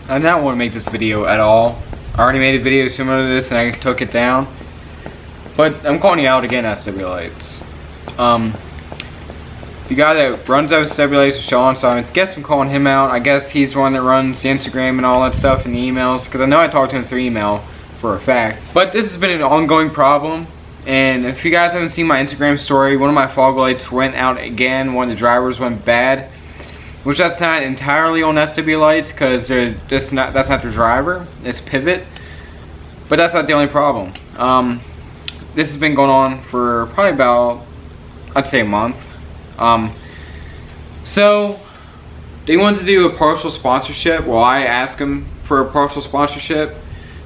I did not want to make this video at all. I already made a video similar to this and I took it down. But I'm calling you out again, swlights. The guy that runs swlights is Sean, so I guess I'm calling him out. I guess he's the one that runs the Instagram and all that stuff and the emails, because I know I talked to him through email for a fact. But this has been an ongoing problem, and if you guys haven't seen my Instagram story, one of my fog lights went out again. One of the drivers went bad, which that's not entirely on swlights, because that's not the driver, it's pivot. But that's not the only problem. This has been going on for probably about, I'd say, a month. So they wanted to do a partial sponsorship. Well, I asked them for a partial sponsorship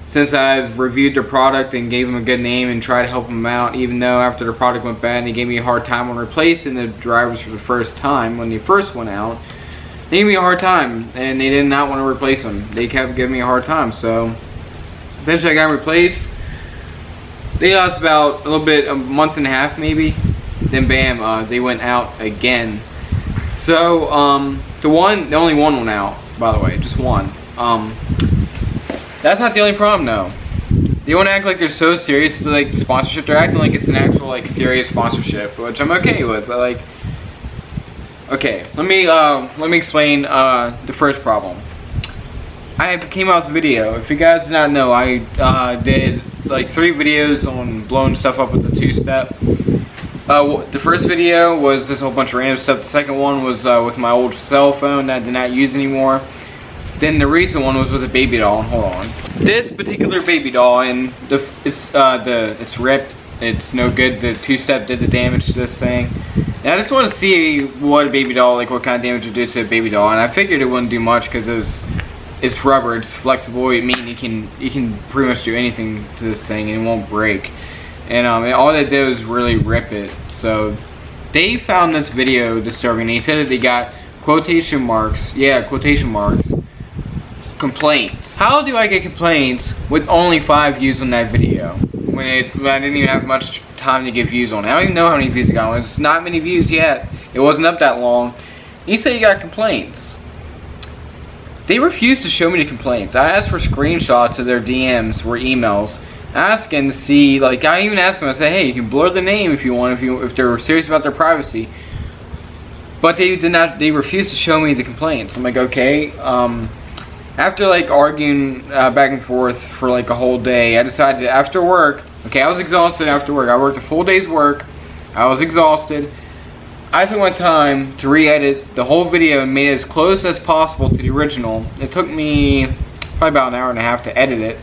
since I've reviewed their product and gave them a good name and tried to help them out, even though after their product went bad, they gave me a hard time on replacing the drivers for the first time. When they first went out, they gave me a hard time and they did not want to replace them. They kept giving me a hard time, so eventually I got replaced. They lasted about a month and a half maybe. Then bam, they went out again. So the only one went out, by the way, just one. That's not the only problem though. They want to act like they're so serious with like the sponsorship. They're acting like it's an actual like serious sponsorship, which I'm okay with. Okay, let me explain the first problem. I came out with a video. If you guys did not know, I did like 3 videos on blowing stuff up with the 2-step. The first video was this whole bunch of random stuff. The second one was with my old cell phone that I did not use anymore. Then the recent one was with a baby doll. Hold on. This particular baby doll, and it's ripped. It's no good. The 2-step did the damage to this thing. And I just want to see what a baby doll, like what kind of damage it did to a baby doll. And I figured it wouldn't do much because it's rubber. It's flexible. I mean, you can pretty much do anything to this thing and it won't break. And all they did was really rip it. So they found this video disturbing. They said that they got quotation marks, complaints. How do I get complaints with only 5 views on that video when I didn't even have much time to get views on it? I don't even know how many views it got. It's not many views yet. It wasn't up that long. You say you got complaints. They refused to show me the complaints. I asked for screenshots of their DMs or emails, asking to see, like, I even asked them, I said, hey, you can blur the name if you want, if they're serious about their privacy. But they did not. They refused to show me the complaints. I'm like, okay. After like arguing back and forth for like a whole day, I decided after work. Okay, I was exhausted after work. I worked a full day's work. I was exhausted. I took my time to re-edit the whole video and made it as close as possible to the original. It took me probably about an hour and a half to edit it.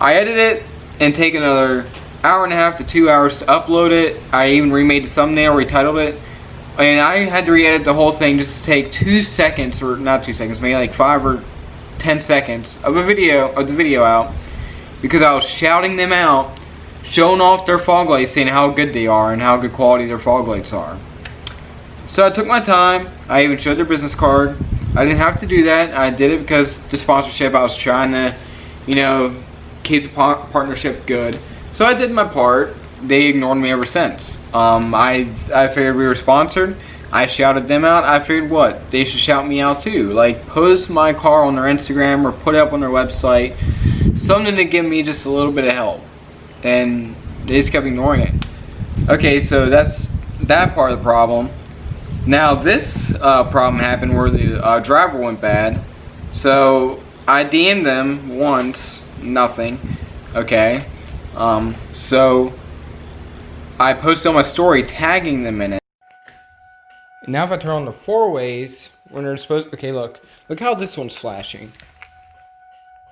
I edited it and take another hour and a half to 2 hours to upload it. I even remade the thumbnail, retitled it, and I had to re-edit the whole thing just to take 2 seconds, or not 2 seconds, maybe like 5 or 10 seconds of the video out, because I was shouting them out, showing off their fog lights, saying how good they are and how good quality their fog lights are. So I took my time. I even showed their business card. I didn't have to do that. I did it because the sponsorship, I was trying to, you know, keep the partnership good. So I did my part. They ignored me ever since. I figured we were sponsored. I shouted them out. I figured what? They should shout me out too. Like post my car on their Instagram or put it up on their website. Something to give me just a little bit of help. And they just kept ignoring it. Okay, so that's that part of the problem. Now this problem happened where the driver went bad. So I DM'd them once, nothing. Okay. So I posted on my story tagging them in it. Now if I turn on the 4 ways, when they're supposed, okay, look how this one's flashing.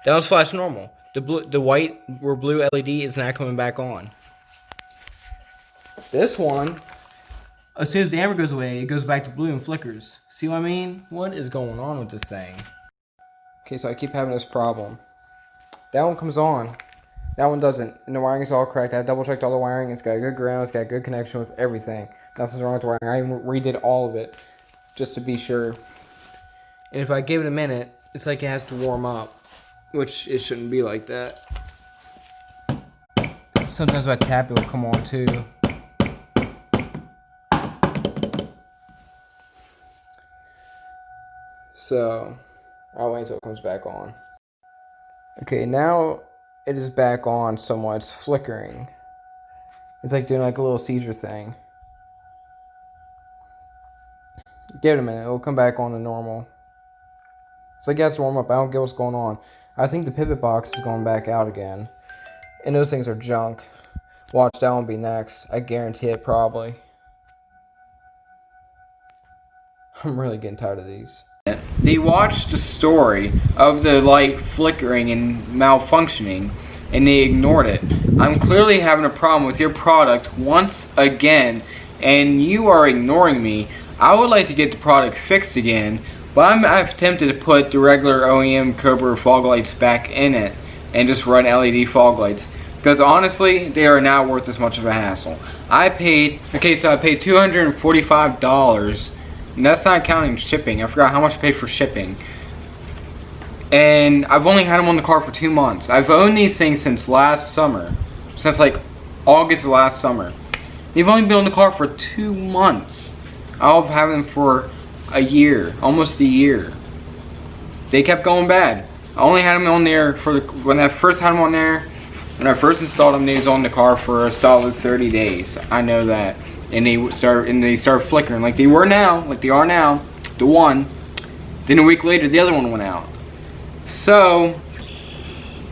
That one's flash normal. The white or blue LED is not coming back on. This one, as soon as the amber goes away, it goes back to blue and flickers. See what I mean? What is going on with this thing? Okay, so I keep having this problem. That one comes on. That one doesn't. And the wiring is all correct. I double checked all the wiring. It's got a good ground. It's got a good connection with everything. Nothing's wrong with the wiring. I even redid all of it just to be sure. And if I give it a minute, it's like it has to warm up, which it shouldn't be like that. Sometimes if I tap, it will come on too. So I'll wait until it comes back on. Okay, now it is back on somewhat. It's flickering. It's like doing like a little seizure thing. Give it a minute. It'll come back on to normal. It's like it has to warm up. I don't get what's going on. I think the pivot box is going back out again. And those things are junk. Watch, that one be next. I guarantee it, probably. I'm really getting tired of these. They watched the story of the light flickering and malfunctioning, and they ignored it. I'm clearly having a problem with your product once again, and you are ignoring me. I would like to get the product fixed again, but I've attempted to put the regular OEM Cobra fog lights back in it and just run LED fog lights, because honestly, they are not worth as much of a hassle. I paid $245, and that's not counting shipping. I forgot how much I paid for shipping. And I've only had them on the car for 2 months. I've owned these things since last summer. Since like August of last summer. They've only been on the car for 2 months. I'll have them for a year. Almost a year. They kept going bad. I only had them on there for when I first had them on there. When I first installed them, they was on the car for a solid 30 days. I know that. And they started flickering like they are now, the one. Then a week later, the other one went out. So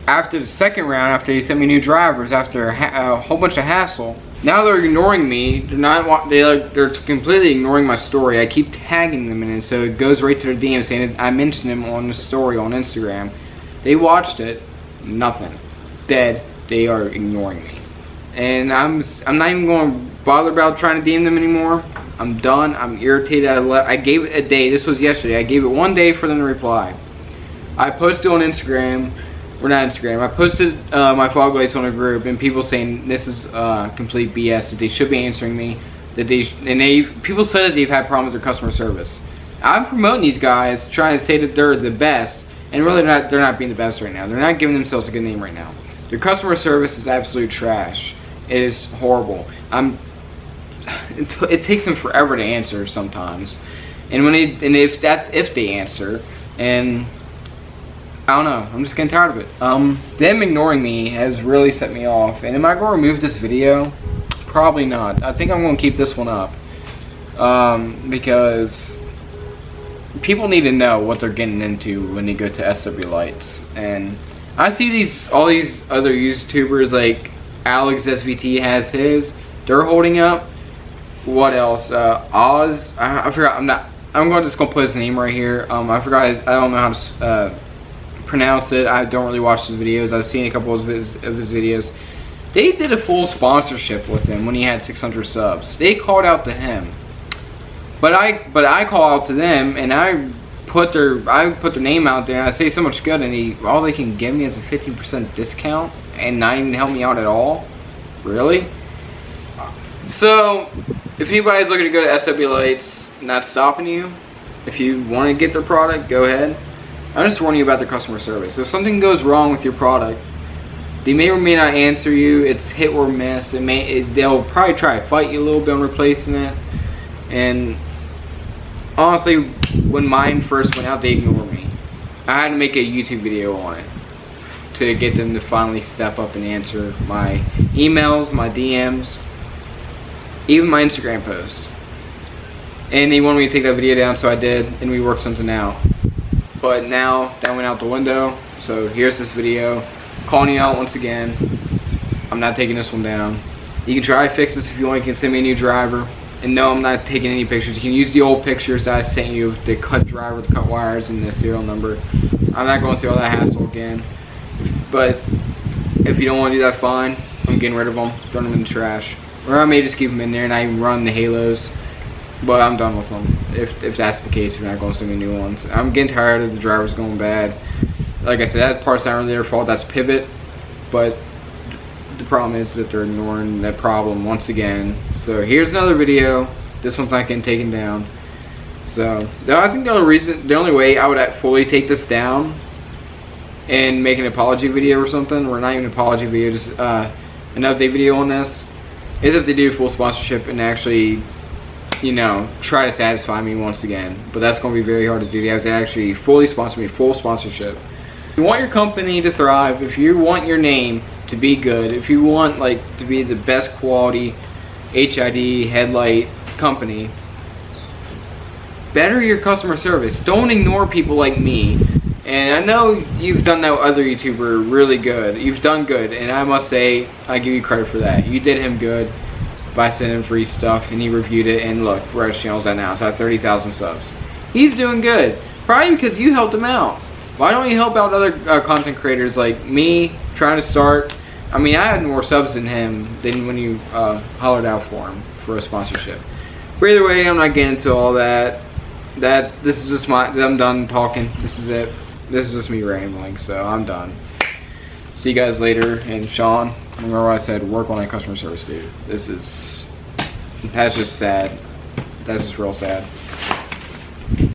after the second round, after they sent me new drivers, after a whole bunch of hassle, now they're ignoring me. They're completely ignoring my story. I keep tagging them in it, so it goes right to their DM saying I mentioned them on the story on Instagram. They watched it, nothing, dead. They are ignoring me, and I'm not even going to bother about trying to DM them anymore. I'm done. I'm irritated. I gave it a day. This was yesterday. I gave it 1 day for them to reply. I posted on Instagram, or not Instagram. I posted my fog lights on a group, and people saying this is complete BS. That they should be answering me. People said that they've had problems with their customer service. I'm promoting these guys, trying to say that they're the best, and really they're not being the best right now. They're not giving themselves a good name right now. Their customer service is absolute trash. It is horrible. It takes them forever to answer sometimes, and if they answer, and I don't know, I'm just getting tired of it. Them ignoring me has really set me off. And am I going to remove this video? Probably not. I think I'm going to keep this one up, because people need to know what they're getting into when they go to swlights. And I see all these other YouTubers like Alex SVT has his. They're holding up. What else? Oz. I forgot. I'm just gonna put his name right here. I forgot. I don't know how to pronounce it. I don't really watch his videos. I've seen a couple of his videos. They did a full sponsorship with him when he had 600 subs. They called out to him, but I call out to them, and I put their name out there, and I say so much good, and all they can give me is a 15% discount, and not even help me out at all. Really? So, if anybody's looking to go to swlights, not stopping you. If you want to get their product, go ahead. I'm just warning you about their customer service. If something goes wrong with your product, they may or may not answer you. It's hit or miss. They'll probably try to fight you a little bit on replacing it. And honestly, when mine first went out, they ignored me. I had to make a YouTube video on it to get them to finally step up and answer my emails, my DMs, even my Instagram post. And they wanted me to take that video down, so I did, and we worked something out. But now that went out the window, so here's this video calling you out once again. I'm not taking this one down. You can try to fix this if you want. You can send me a new driver. And no, I'm not taking any pictures. You can use the old pictures that I sent you of the cut driver, the cut wires, and the serial number. I'm not going through all that hassle again. But if you don't want to do that, fine. I'm getting rid of them, throwing them in the trash. Or I may just keep them in there and I run the halos. But I'm done with them. If that's the case, we're not going to send me new ones. I'm getting tired of the drivers going bad. Like I said, that part's not really their fault. That's pivot. But the problem is that they're ignoring that problem once again. So here's another video. This one's not getting taken down. So I think the only way I would fully take this down and make an apology video or something, or not even an apology video, just an update video on this, is if they do full sponsorship and actually you know, try to satisfy me once again. But that's going to be very hard to do. They have to actually fully sponsor me, full sponsorship. If you want your company to thrive, if you want your name to be good, if you want like to be the best quality HID headlight company, better your customer service. Don't ignore people like me. And I know you've done that with other YouTuber really good. You've done good, and I must say I give you credit for that. You did him good by sending free stuff, and he reviewed it. And look where his channel's at now. It's at 30,000 subs. He's doing good, probably because you helped him out. Why don't you help out other content creators like me trying to start? I mean, I had more subs than him than when you hollered out for him for a sponsorship. But either way, I'm not getting into all that. This is just I'm done talking. This is it. This is just me rambling, so I'm done. See you guys later. And Sean, remember what I said, work on that customer service, dude. That's just sad. That's just real sad.